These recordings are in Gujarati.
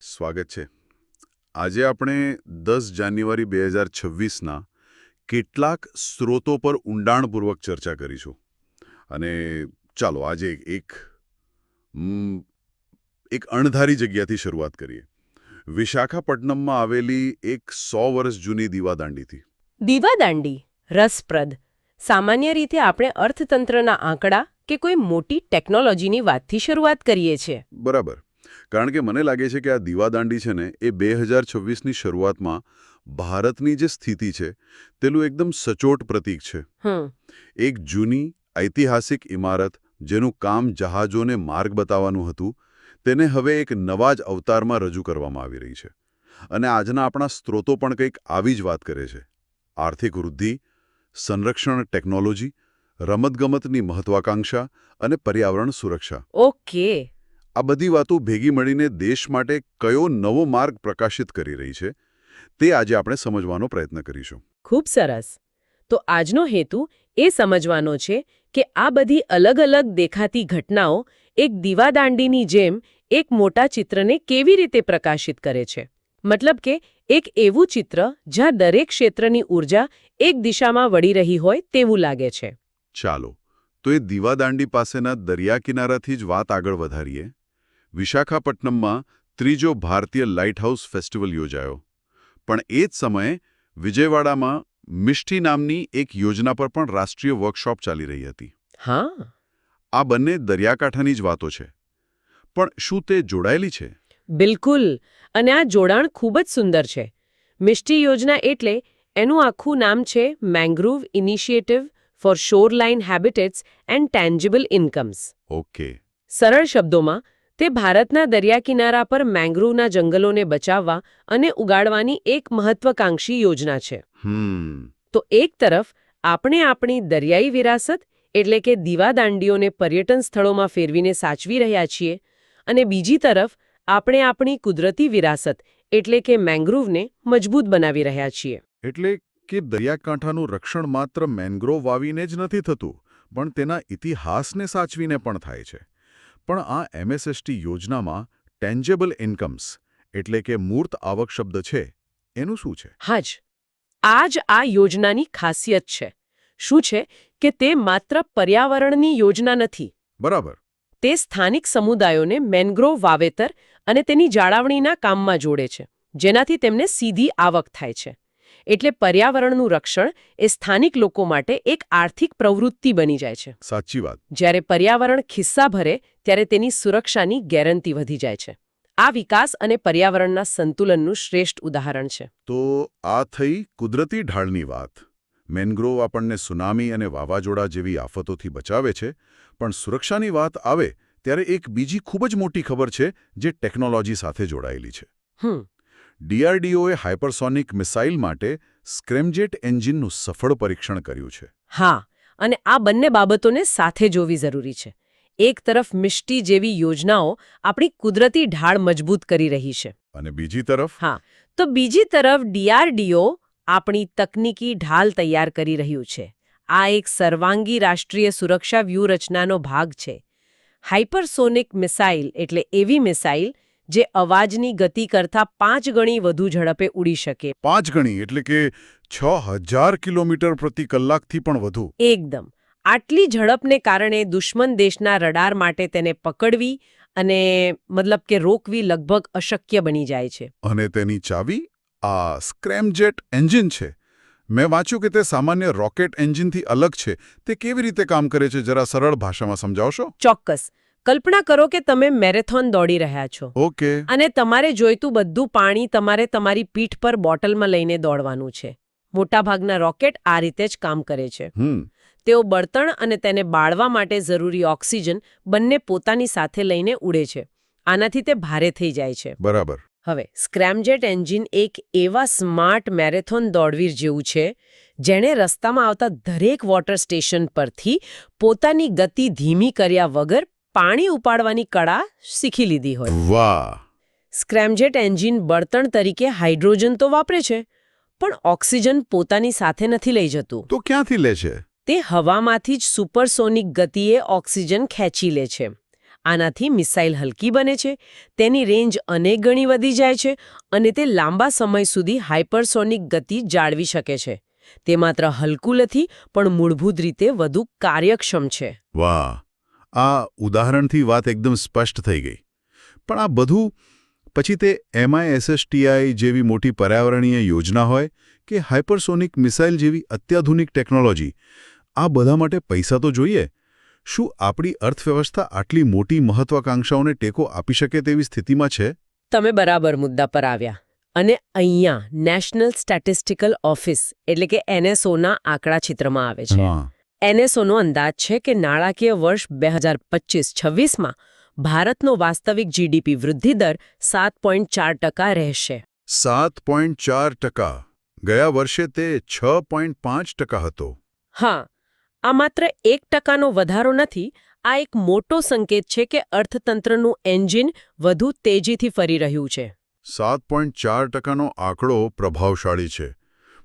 સ્વાગત છે. આજે આપણે 10 જાન્યુઆરી 2026ના કેટલાક સ્ત્રોતો પર ઊંડાણપૂર્વક ચર્ચા કરીશું. અને ચાલો આજે એક અણધારી જગ્યાથી શરૂઆત કરીએ. વિશાખાપટ્ટનમમાં આવેલી એક 100 વર્ષ જૂની દીવાદાંડીથી. દીવાદાંડી રસપ્રદ. સામાન્ય રીતે આપણે અર્થતંત્રના આંકડા કે કોઈ મોટી ટેકનોલોજીની વાતથી શરૂઆત કરીએ છીએ. બરાબર. કારણ કે મને લાગે છે કે આ દીવાદાંડી છે ને એ 2026ની શરૂઆતમાં ભારતની જે સ્થિતિ છે તેનું એકદમ સચોટ પ્રતીક છે. એક જૂની ઐતિહાસિક ઇમારત જેનું કામ જહાજોને માર્ગ બતાવવાનું હતું તેને હવે એક નવા જ અવતારમાં રજૂ કરવામાં આવી રહી છે. અને આજના આપણા સ્ત્રોતો પણ કંઈક આવી જ વાત કરે છે. આર્થિક વૃદ્ધિ, સંરક્ષણ ટેકનોલોજી, રમતગમતની મહત્વાકાંક્ષા અને પર્યાવરણ સુરક્ષા. ઓકે. આ બધી વાતો ભેગી મળીને દેશ માટે કયો નવો માર્ગ પ્રકાશિત કરી રહી છે તે આજે આપણે સમજવાનો પ્રયત્ન કરીશું. ખૂબ સરસ. તો આજનો હેતુ એ સમજવાનો છે કે આ બધી અલગ અલગ દેખાતી ઘટનાઓ એક દીવાદાંડીની જેમ એક મોટા ચિત્રને કેવી રીતે પ્રકાશિત કરે છે. મતલબ કે એક એવું ચિત્ર જ્યાં દરેક ક્ષેત્રની ઊર્જા એક દિશામાં વળી રહી હોય તેવું લાગે છે. ચાલો તો એ દીવાદાંડી પાસેના દરિયા કિનારાથી જ વાત આગળ વધારીએ. વિશાખાપટ્ટનમમાં ત્રીજો ભારતીય લાઇટ હાઉસ ફેસ્ટિવલ યોજાયો. પણ એ જ સમયે વિજયવાડામાં મિષ્ટી નામની એક યોજના પર પણ રાષ્ટ્રીય વર્કશોપ ચાલી રહી હતી. હા, આ બંને દરિયાકાંઠાની જ વાતો છે. પણ શું તે જોડાયેલી છે? બિલકુલ. અને આ જોડાણ ખૂબ જ સુંદર છે. મિષ્ટી યોજના એટલે એનું આખું નામ છે mangrove initiative for shoreline habitats and tangible incomes. Okay. સરળ શબ્દોમાં તે ભારતના દરિયા કિનારા પર મેંગ્રોવના જંગલોને બચાવવા અને ઉગાડવાની એક મહત્વાકાંક્ષી યોજના છે. તો એક તરફ આપણે આપણી દરિયાઈ વિરાસત એટલે કે દીવાદાંડીઓને પર્યટન સ્થળોમાં ફેરવીને સાચવી રહ્યા છીએ અને બીજી તરફ આપણે આપણી કુદરતી વિરાસત એટલે કે મેંગ્રોવને મજબૂત બનાવી રહ્યા છીએ. એટલે કે દરિયાકાંઠાનું રક્ષણ માત્ર મેંગ્રોવ વાવીને જ નથી થતું, પણ તેના ઇતિહાસને સાચવીને પણ થાય છે. પણ આ એમએસએસટી યોજનામાં ટેન્જેબલ ઇન્કમ્સ એટલે કે મૂર્ત આવક શબ્દ છે એનું શું છે? હા જ. આ જ આ યોજનાની ખાસિયત છે. શું છે કે તે માત્ર પર્યાવરણની યોજના નથી. બરાબર. તે સ્થાનિક સમુદાયોને મેંગ્રોવ વાવેતર અને તેની જાળવણીના કામમાં જોડે છે, જેનાથી તેમને સીધી આવક થાય છે. એટલે પર્યાવરણનું રક્ષણ એ સ્થાનિક લોકો માટે એક આર્થિક પ્રવૃત્તિ બની જાય છે. સાચી વાત. જ્યારે પર્યાવરણ ખિસ્સા ભરે ત્યારે તેની સુરક્ષાની ગેરંટી વધી જાય છે. આ વિકાસ અને પર્યાવરણના સંતુલનનું શ્રેષ્ઠ ઉદાહરણ છે. તો આ થઈ કુદરતી ઢાળની વાત. મેંગ્રોવ આપણને સુનામી અને વાવાઝોડા જેવી આફતોથી બચાવે છે, પણ સુરક્ષાની વાત આવે ત્યારે એક બીજી ખૂબ જ મોટી ખબર છે જે ટેકનોલોજી સાથે જોડાયેલી છે. ડીઆરડીઓએ હાઇપરસોનિક મિસાઇલ માટે સ્ક્રેમજેટ એન્જિનનું સફળ પરીક્ષણ કર્યું છે. હા, અને આ બંને બાબતોને સાથે જોવી જરૂરી છે. એક તરફ મિષ્ટી જેવી યોજનાઓ આપણી કુદરતી ઢાળ મજબૂત કરી રહી છે. અને બીજી તરફ? હા, તો બીજી તરફ ડીઆરડીઓ આપણી તકનીકી ઢાલ તૈયાર કરી રહ્યું છે. આ એક સર્વાંગી રાષ્ટ્રીય સુરક્ષા વ્યૂહરચનાનો ભાગ છે. હાઇપરસોનિક મિસાઇલ એટલે એવી મિસાઇલ જે અવાજની ગતિ કરતાં 5 ગણી વધુ ઝડપે ઉડી શકે. 5 ગણી એટલે કે 6000 કિલોમીટર પ્રતિ કલાકથી પણ વધુ. એકદમ. આટલી ઝડપને કારણે દુશ્મન દેશના રડાર માટે તેને પકડવી અને મતલબ કે રોકવી લગભગ અશક્ય બની જાય છે. અને તેની ચાવી આ સ્ક્રેમજેટ એન્જિન છે. મેં વાંચ્યું કે તે સામાન્ય રોકેટ એન્જિનથી અલગ છે. તે કેવી રીતે કામ કરે છે, જરા સરળ ભાષામાં સમજાવશો? ચોક્કસ. કલ્પના કરો કે તમે મેરેથોન દોડી રહ્યા છો. ઓકે. અને તમારે જોઈતું બધું પાણી તમારે તમારી પીઠ પર બોટલમાં લઈને દોડવાનું છે. મોટાભાગના રોકેટ આ રીતે જ કામ કરે છે. તેઓ બળતણ અને તેને બાળવા માટે જરૂરી ઓક્સિજન બંને પોતાની સાથે લઈને ઉડે છે. આનાથી તે ભારે થઈ જાય છે. બરાબર. હવે સ્ક્રેમજેટ એન્જિન એક એવા સ્માર્ટ મેરેથોન દોડવીર જેવું છે જેણે રસ્તામાં આવતા દરેક વોટર સ્ટેશન પરથી પોતાની ગતિ ધીમી કર્યા વગર પાણી ઉપાડવાની કળા શીખી લીધી હોય. વાહ! સ્ક્રેમજેટ એન્જિન બળતણ તરીકે હાઇડ્રોજન તો વાપરે છે, પણ ઓક્સિજન પોતાની સાથે નથી લઈ જતું. તો ક્યાંથી લે છે? તે હવામાંથી જ સુપરસોનિક ગતિએ ઓક્સિજન ખેંચી લે છે. આનાથી મિસાઇલ હલકી બને છે, તેની રેન્જ અનેક ગણી વધી જાય છે અને તે લાંબા સમય સુધી હાઇપરસોનિક ગતિ જાળવી શકે છે. તે માત્ર હલકું નથી, પણ મૂળભૂત રીતે વધુ કાર્યક્ષમ છે. વાહ, આ ઉદાહરણથી વાત એકદમ સ્પષ્ટ થઈ ગઈ. પણ આ બધું પછી તે MISSTI જેવી મોટી પર્યાવરણીય યોજના હોય કે હાઇપરસોનિક મિસાઇલ જેવી અત્યાધુનિક ટેકનોલોજી, આ બધા માટે પૈસા તો જોઈએ. શું આપણી અર્થવ્યવસ્થા આટલી મોટી મહત્વાકાંક્ષાઓને ટેકો આપી શકે તેવી સ્થિતિમાં છે? તમે બરાબર મુદ્દા પર આવ્યા. અને અહીંયા નેશનલ સ્ટેટિસ્ટિકલ ઓફિસ એટલે કે NSOના આંકડા ચિત્રમાં આવે છે. NSOનો અંદાજ છે કે નાણાકીય વર્ષ 2025-26માં ભારતનો વાસ્તવિક GDP વૃદ્ધિ દર 7.4% રહેશે. 7.4%. ગયા વર્ષે તે 6.5% હતો. હા, આ માત્ર 1%નો વધારો નથી. આ એક મોટો સંકેત છે કે અર્થતંત્રનું એન્જિન વધુ તેજીથી ફરી રહ્યું છે. 7.4%નો આંકડો પ્રભાવશાળી છે.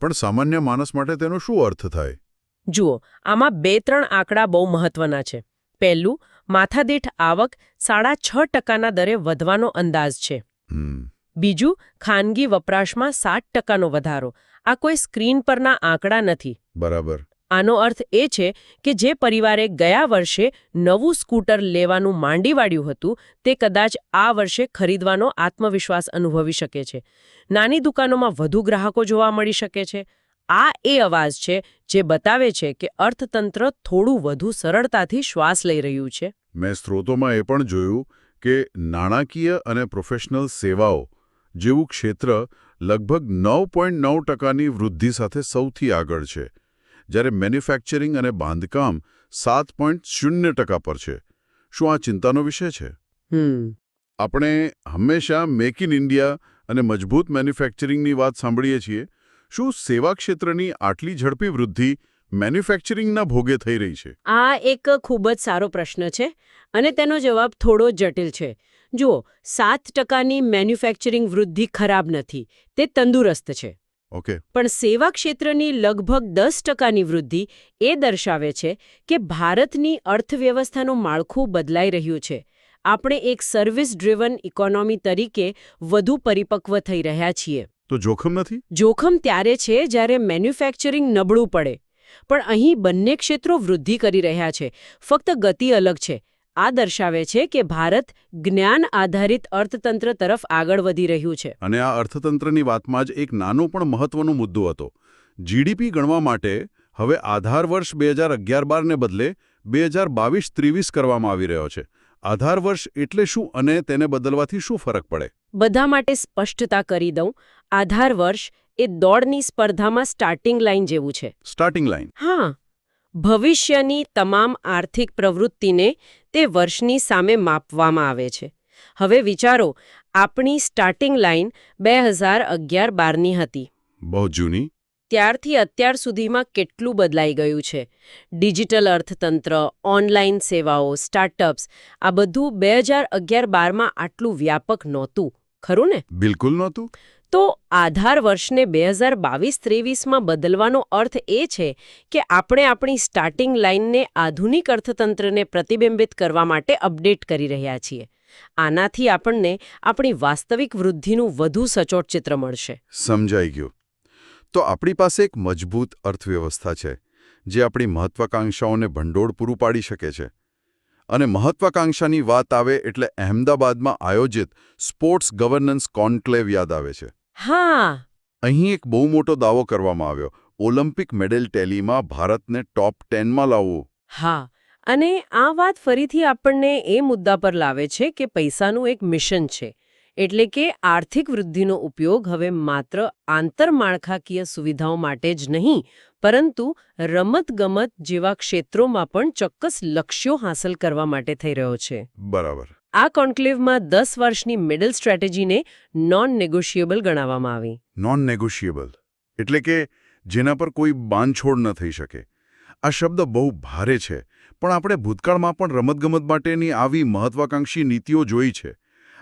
પણ સામાન્ય માણસ માટે તેનો શું અર્થ થાય? જુઓ, આમાં 2-3 આંકડા બહુ મહત્વના છે. પહેલું, માથાદીઠ આવક 6.5%ના દરે વધવાનો અંદાજ છે. બીજું, ખાનગી વપરાશમાં 7%નો વધારો. આ કોઈ સ્ક્રીન પરના આંકડા નથી. બરાબર. આનો અર્થ એ છે કે જે પરિવારે ગયા વર્ષે નવું સ્કૂટર લેવાનું માંડી વાળ્યું હતું, તે કદાચ આ વર્ષે ખરીદવાનો આત્મવિશ્વાસ અનુભવી શકે છે. નાની દુકાનોમાં વધુ ગ્રાહકો જોવા મળી શકે છે. આ એ અવાજ છે જે બતાવે છે કે અર્થતંત્ર થોડું વધુ સરળતાથી શ્વાસ લઈ રહ્યું છે. મેં સ્ત્રોતોમાં એ પણ જોયું કે નાણાકીય અને પ્રોફેશનલ સેવાઓ જેવું ક્ષેત્ર લગભગ 9.9%ની વૃદ્ધિ સાથે સૌથી આગળ છે, જ્યારે મેન્યુફેક્ચરિંગ અને બાંધકામ 7.0% પર છે. શું આ ચિંતાનો વિષય છે? આપણે હંમેશા મેક ઇન ઇન્ડિયા અને મજબૂત મેન્યુફેક્ચરિંગની વાત સાંભળીએ છીએ. શું સેવા ક્ષેત્રની આટલી ઝડપી વૃદ્ધિ મેન્યુફેક્ચરિંગના ભોગે થઈ રહી છે? આ એક ખૂબ જ સારો પ્રશ્ન છે અને તેનો જવાબ થોડો જટિલ છે. જુઓ, 7%ની મેન્યુફેક્ચરિંગ વૃદ્ધિ ખરાબ નથી, તે તંદુરસ્ત છે. ઓકે. પણ સેવા ક્ષેત્રની લગભગ 10%ની વૃદ્ધિ એ દર્શાવે છે કે ભારતની અર્થવ્યવસ્થાનું માળખું બદલાઈ રહ્યું છે. આપણે એક સર્વિસ ડ્રિવન ઇકોનોમી તરીકે વધુ પરિપક્વ થઈ રહ્યા છીએ. તો જોખમ નથી? જોખમ ત્યારે છે જ્યારે મેન્યુફેક્ચરિંગ નબળું પડે. પણ અહીં બંને ક્ષેત્રો વૃદ્ધિ કરી રહ્યા છે, ફક્ત ગતિ અલગ છે. આ દર્શાવે છે કે ભારત જ્ઞાન આધારિત અર્થતંત્ર તરફ આગળ વધી રહ્યું છે. અને આ અર્થતંત્રની વાતમાં જ એક નાનો પણ મહત્વનો મુદ્દો હતો. GDP ગણવા માટે હવે આધાર વર્ષ 2011-12ને બદલે 2022-23 કરવામાં આવી રહ્યો છે. આધાર વર્ષ એટલે શું અને તેને બદલવાથી શું ફરક પડે? બધા માટે સ્પષ્ટતા કરી દઉં. આધાર વર્ષ એ દોડની સ્પર્ધામાં સ્ટાર્ટિંગ લાઇન જેવું છે. Starting line? હા. ભવિષ્યની તમામ આર્થિક પ્રવૃત્તિને તે વર્ષની સામે માપવામાં આવે છે. હવે વિચારો, આપણી સ્ટાર્ટિંગ લાઇન 2011-12ની હતી. બહુ જૂની. ત્યારથી અત્યાર સુધીમાં કેટલું બદલાઈ ગયું છે. ડિજિટલ અર્થતંત્ર, ઓનલાઈન સેવાઓ, સ્ટાર્ટઅપ્સ, આ બધું 2011-12માં આટલું વ્યાપક નહોતું, ખરું ને? બિલકુલ નહોતું. તો આધાર વર્ષને 2022-23માં બદલવાનો અર્થ એ છે કે આપણે આપણી સ્ટાર્ટિંગ લાઇનને આધુનિક અર્થતંત્રને પ્રતિબિંબિત કરવા માટે અપડેટ કરી રહ્યા છીએ. આનાથી આપણને આપણી વાસ્તવિક વૃદ્ધિનું વધુ સચોટ ચિત્ર મળશે. સમજાઈ ગયું. તો આપણી પાસે એક મજબૂત અર્થવ્યવસ્થા છે જે આપણી મહત્વાકાંક્ષાઓને ભંડોળ પૂરું પાડી શકે છે. અને મહત્વાકાંક્ષાની વાત આવે એટલે અહેમદાબાદમાં આયોજિત સ્પોર્ટ્સ ગવર્નન્સ કોન્ક્લેવ યાદ આવે છે. હા. અહીં એક બહુ મોટો દાવો કરવામાં આવ્યો, ઓલિમ્પિક મેડલ ટેલીમાં ભારતને ટોપ 10માં લાવવું. હા. અને આ વાત ફરીથી આપણને એ મુદ્દા પર લાવે છે કે પૈસાનું એક મિશન છે. એટલે કે આર્થિક વૃદ્ધિનો ઉપયોગ હવે માત્ર આંતરમાળખાકીય સુવિધાઓ માટે જ નહીં, પરંતુ રમતગમત જેવા ક્ષેત્રોમાં પણ ચોક્કસ લક્ષ્યો હાંસલ કરવા માટે થઈ રહ્યો છે. બરાબર. આ કોન્ક્લેવમાં 10 વર્ષની મિડલ સ્ટ્રેટેજીને નોન નેગોશિયેબલ ગણાવવામાં આવી. નોન નેગોશિયેબલ એટલે કે જેના પર કોઈ બાંધછોડ ન થઈ શકે. આ શબ્દ બહુ ભારે છે, પણ આપણે ભૂતકાળમાં પણ રમતગમત માટેની આવી મહત્વાકાંક્ષી નીતિઓ જોઈ છે.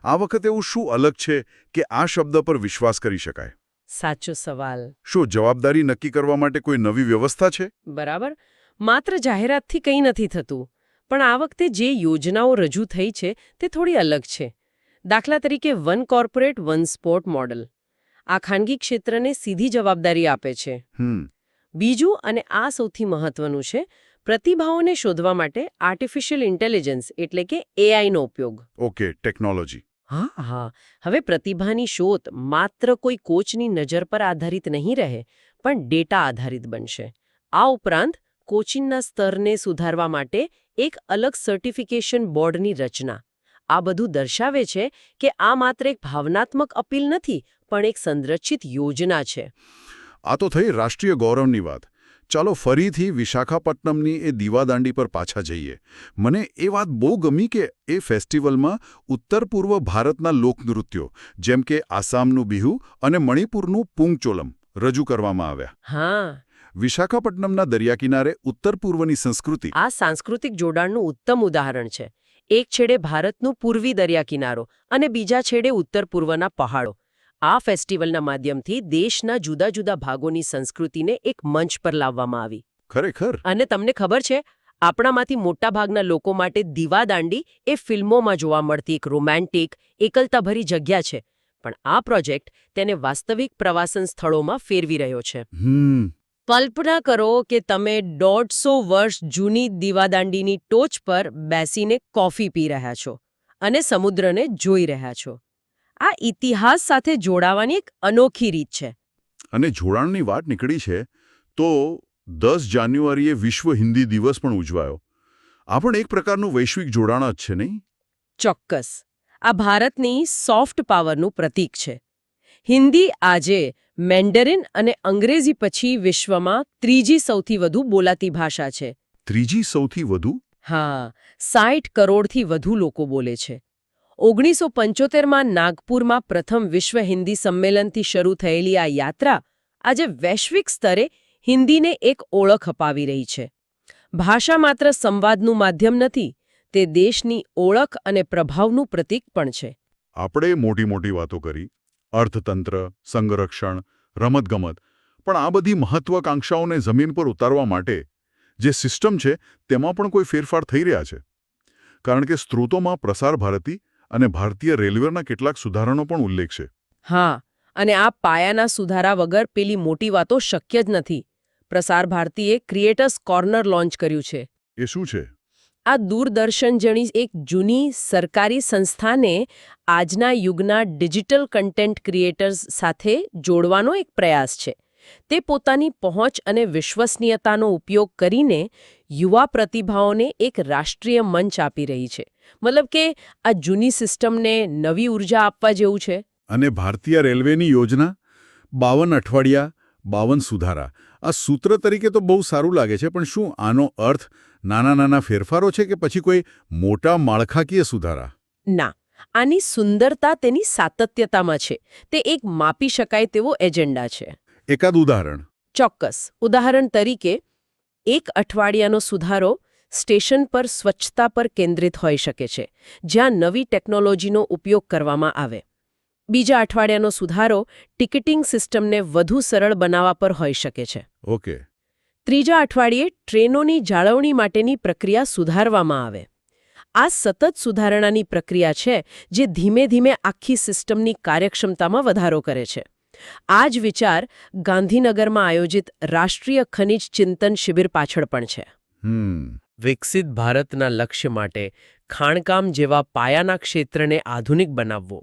આ વખતે એવું શું અલગ છે કે આ શબ્દ પર વિશ્વાસ કરી શકાય? સાચો સવાલ. શું જવાબદારી નક્કી કરવા માટે કોઈ નવી વ્યવસ્થા છે? બરાબર. માત્ર જાહેરાતથી કંઈ નથી થતું. પણ આ વખતે જે યોજનાઓ રજૂ થઈ છે તે થોડી અલગ છે. દાખલા તરીકે one corporate one sport model. આ ખાનગી ક્ષેત્રને સીધી જવાબદારી આપે છે. બીજું, અને આ સૌથી મહત્વનું છે, પ્રતિભાઓને શોધવા માટે આર્ટિફિશિયલ ઇન્ટેલિજન્સ એટલે કે એઆઈનો ઉપયોગ. Okay, technology. હા, હવે પ્રતિભાની શોધ માત્ર કોઈ કોચની નજર પર આધારિત નહીં રહે, પણ ડેટા આધારિત બનશે. આ ઉપરાંત કોચિંગના સ્તરને સુધારવા માટે એક અલગ સર્ટિફિકેશન બોર્ડની રચના. આ બધું દર્શાવે છે કે આ માત્ર એક ભાવનાત્મક અપીલ નથી, પણ એક સંરચિત યોજના છે. આ તો થઈ રાષ્ટ્રીય ગૌરવની વાત. ચાલો ફરીથી વિશાખાપટ્ટનમની એ દીવાદાંડી પર પાછા જઈએ. મને એ વાત બહુ ગમી કે એ ફેસ્ટિવલમાં ઉત્તર પૂર્વ ભારતના લોકનૃત્યો જેમ કે આસામનું બિહુ અને મણિપુરનું પુંગચોલમ રજૂ કરવામાં આવ્યા. હા, વિશાખાપટ્ટનમના દરિયાકિનારે ઉત્તર પૂર્વની સંસ્કૃતિ. આ સાંસ્કૃતિક જોડાણનું ઉત્તમ ઉદાહરણ છે. એક છેડે ભારતનું પૂર્વી દરિયાકિનારો અને બીજા છેડે ઉત્તર પૂર્વના પહાડો. આ ફેસ્ટિવલના માધ્યમથી દેશના જુદા જુદા ભાગોની સંસ્કૃતિને એક મંચ પર લાવવામાં આવી. ખરેખર. અને તમને ખબર છે, આપણામાંથી મોટાભાગના લોકો માટે દીવાદાંડી એ ફિલ્મોમાં જોવા મળતી એક રોમેન્ટિક, એકલતાભરી જગ્યા છે. પણ આ પ્રોજેક્ટ તેને વાસ્તવિક પ્રવાસન સ્થળોમાં ફેરવી રહ્યો છે. કલ્પના કરો કે તમે 150 વર્ષ જૂની દીવાદાંડીની ટોચ પર બેસીને કોફી પી રહ્યા છો અને સમુદ્રને જોઈ રહ્યા છો. આ ઇતિહાસ સાથે જોડાવાની એક અનોખી રીત છે. અને જોડાણની વાત નીકળી છે તો 10 જાન્યુઆરીએ વિશ્વ હિન્દી દિવસ પણ ઉજવાયો. આ પણ એક પ્રકારનું વૈશ્વિક જોડાણ જ છે, નહીં? ચોક્કસ. આ ભારતની સોફ્ટ પાવરનું પ્રતીક છે. હિન્દી આજે મેન્ડરિન અને અંગ્રેજી પછી વિશ્વમાં ત્રીજી સૌથી વધુ બોલાતી ભાષા છે. ત્રીજી સૌથી વધુ? હા, 60 કરોડથી વધુ લોકો બોલે છે. 1975માં નાગપુરમાં પ્રથમ વિશ્વ હિન્દી સંમેલનથી શરૂ થયેલી આ યાત્રા આજે વૈશ્વિક સ્તરે હિન્દીને એક ઓળખ અપાવી રહી છે. ભાષા માત્ર સંવાદનું માધ્યમ નથી, તે દેશની ઓળખ અને પ્રભાવનું પ્રતીક પણ છે. આપણે મોટી મોટી વાતો કરી, અર્થતંત્ર, સંરક્ષણ, રમતગમત, પણ આ બધી મહત્વાકાંક્ષાઓને જમીન પર ઉતારવા માટે જે સિસ્ટમ છે તેમાં પણ કોઈ ફેરફાર થઈ રહ્યા છે. કારણ કે સ્ત્રોતોમાં પ્રસાર ભારતી અને ભારતીય રેલવેના કેટલાક સુધારણો પણ ઉલ્લેખ છે. હા, અને આ પાયાના સુધારા વગર પેલી મોટી વાતો શક્ય જ નથી. પ્રસાર ભારતીએ ક્રિએટર્સ કોર્નર લોન્ચ કર્યું છે. એ શું છે? આ દૂરદર્શન જેવી એક જૂની સરકારી સંસ્થાને આજના યુગના ડિજિટલ કન્ટેન્ટ ક્રિએટર્સ સાથે જોડવાનો એક પ્રયાસ છે. તે પોતાની પહોંચ અને વિશ્વસનીયતાનો ઉપયોગ કરીને યુવા પ્રતિભાઓને એક રાષ્ટ્રીય મંચ આપી રહી છે. મતલબ કે આ જૂની સિસ્ટમને નવી ઉર્જા આપવા જેવું છે. અને ભારતીય રેલવેની યોજના 52 અઠવાડિયા 52 સુધારા. આ સૂત્ર તરીકે તો બહુ સારું લાગે છે, પણ શું આનો અર્થ નાના નાના ફેરફારો છે કે પછી કોઈ મોટા માળખાકીય સુધારા? ના, આની સુંદરતા તેની સાતત્યતામાં છે. તે એક માપી શકાય તેવો એજન્ડા છે. એકાદ ઉદાહરણ? ચોક્કસ. ઉદાહરણ તરીકે, એક અઠવાડિયાનો સુધારો સ્ટેશન પર સ્વચ્છતા પર કેન્દ્રિત હોઈ શકે છે, જ્યાં નવી ટેકનોલોજીનો ઉપયોગ કરવામાં આવે. બીજા અઠવાડિયાનો સુધારો ટિકિટિંગ સિસ્ટમને વધુ સરળ બનાવવા પર હોઈ શકે છે. ઓકે. ત્રીજા અઠવાડિયે ટ્રેનોની જાળવણી માટેની પ્રક્રિયા સુધારવામાં આવે. આ સતત સુધારણાની પ્રક્રિયા છે જે ધીમે ધીમે આખી સિસ્ટમની કાર્યક્ષમતામાં વધારો કરે છે. આ જ વિચાર ગાંધીનગરમાં આયોજિત રાષ્ટ્રીય ખનિજ ચિંતન શિબિર પાછળ પણ છે. વિકસિત ભારતના લક્ષ્ય માટે ખાણકામ જેવા પાયાના ક્ષેત્રને આધુનિક બનાવવો.